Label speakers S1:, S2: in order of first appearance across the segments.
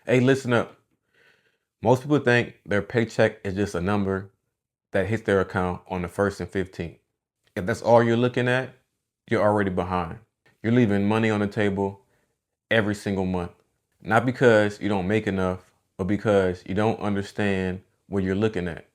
S1: Hey, listen up. Most people think their paycheck is just a number that hits their account on the 1st and 15th. If that's all you're looking at, you're already behind. You're leaving money on the table every single month. Not because you don't make enough, but because you don't understand what you're looking at.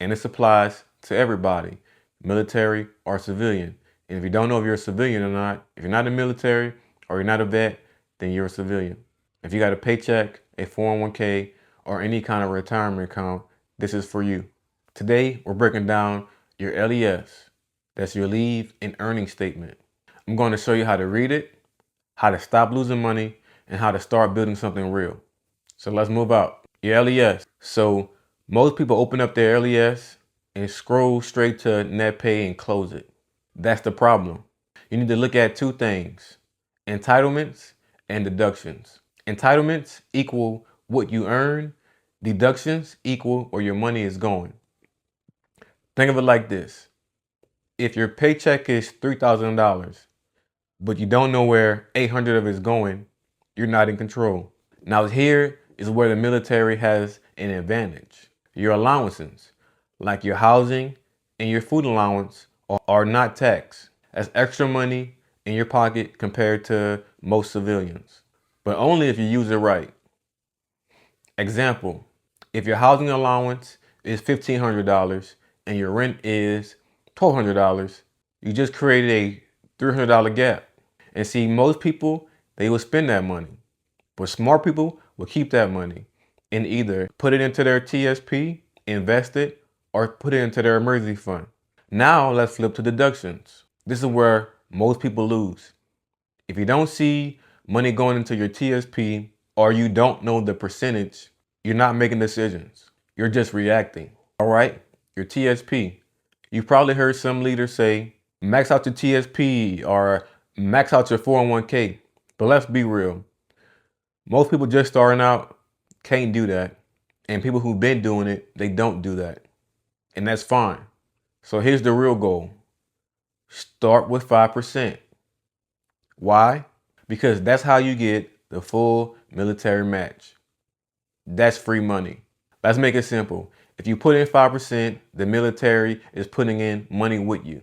S1: And this applies to everybody, military or civilian. And if you don't know if you're a civilian or not, if you're not in the military or you're not a vet, then you're a civilian. If you got a paycheck, a 401k, or any kind of retirement account, this is for you. Today, we're breaking down your LES. That's your leave and earning statement. I'm going to show you how to read it, how to stop losing money, and how to start building something real. So let's move out. Your LES. So most people open up their LES and scroll straight to net pay and close it. That's the problem. You need to look at two things: entitlements and deductions. Entitlements equal what you earn. Deductions equal where your money is going. Think of it like this. If your paycheck is $3,000, but you don't know where 800 of it is going, you're not in control. Now here is where the military has an advantage. Your allowances, like your housing and your food allowance, are not taxed. That's extra money in your pocket compared to most civilians, but only if you use it right. Example, if your housing allowance is $1,500 and your rent is $1,200, you just created a $300 gap. And see, most people, they will spend that money, but smart people will keep that money and either put it into their TSP, invest it, or put it into their emergency fund. Now let's flip to deductions. This is where most people lose. If you don't see money going into your TSP or you don't know the percentage, you're not making decisions. You're just reacting. All right, your TSP. You've probably heard some leaders say, max out your TSP or max out your 401k. But let's be real. Most people just starting out can't do that. And people who've been doing it, they don't do that. And that's fine. So here's the real goal. Start with 5%. Why? Because that's how you get the full military match. That's free money. Let's make it simple. If you put in 5%, the military is putting in money with you.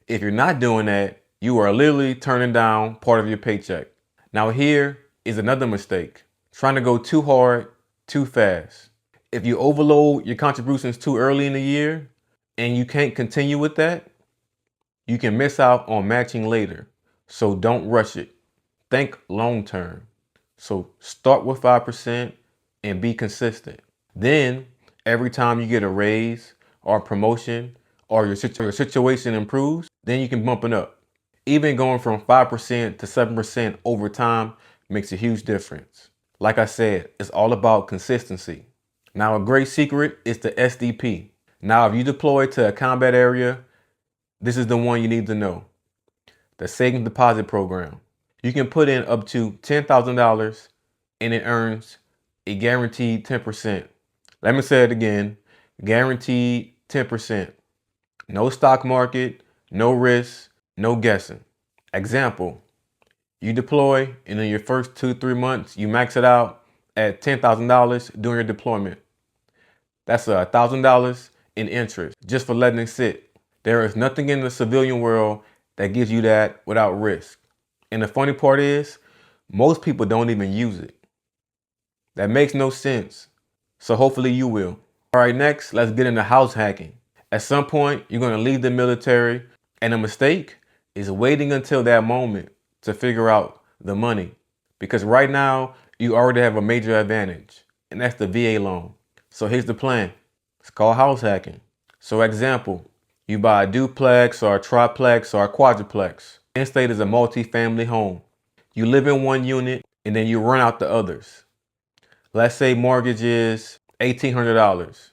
S1: If you're not doing that, you are literally turning down part of your paycheck. Now here is another mistake. Trying to go too hard, too fast. If you overload your contributions too early in the year and you can't continue with that, you can miss out on matching later. So don't rush it. Think long term. So start with 5% and be consistent. Then every time you get a raise or a promotion or your situation improves, then you can bump it up. Even going from 5% to 7% over time makes a huge difference. Like I said, it's all about consistency. Now, a great secret is the SDP. Now, if you deploy to a combat area, this is the one you need to know. The savings deposit program. You can put in up to $10,000 and it earns a guaranteed 10%. Let me say it again, guaranteed 10%. No stock market, no risk, no guessing. Example, you deploy and in your first 2-3 months, you max it out at $10,000 during your deployment. That's $1,000 in interest just for letting it sit. There is nothing in the civilian world that gives you that without risk. And the funny part is, most people don't even use it. That makes no sense. So hopefully you will. All right, next, let's get into house hacking. At some point, you're going to leave the military, and a mistake is waiting until that moment to figure out the money. Because right now, you already have a major advantage, and that's the VA loan. So here's the plan. It's called house hacking. So example, you buy a duplex or a triplex or a quadruplex. In-state is a multi-family home. You live in one unit and then you rent out the others. Let's say mortgage is $1,800.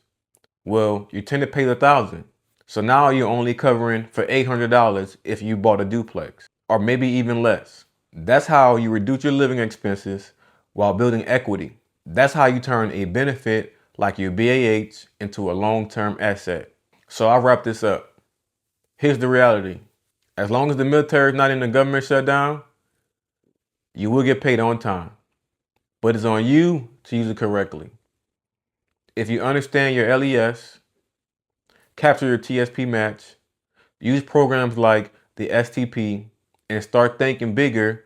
S1: Well, you tend to pay $1,000. So now you're only covering for $800 if you bought a duplex, or maybe even less. That's how you reduce your living expenses while building equity. That's how you turn a benefit like your BAH into a long-term asset. So I'll wrap this up. Here's the reality. As long as the military is not in the government shutdown, you will get paid on time. but it's on you to use it correctly. If you understand your LES, capture your TSP match, use programs like the STP, and start thinking bigger,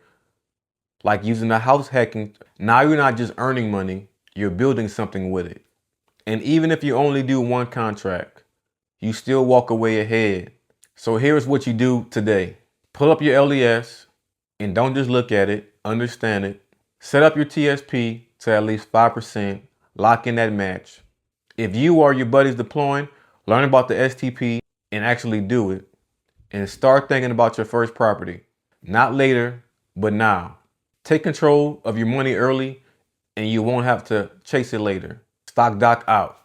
S1: like using the house hacking. Now you're not just earning money, you're building something with it. And even if you only do one contract, you still walk away ahead. So here's what you do today. Pull up your LES and don't just look at it, understand it. Set up your TSP to at least 5%, lock in that match. If you or your buddies deploying, learn about the STP and actually do it. And start thinking about your first property. Not later, but now. Take control of your money early and you won't have to chase it later. Stock Doc out.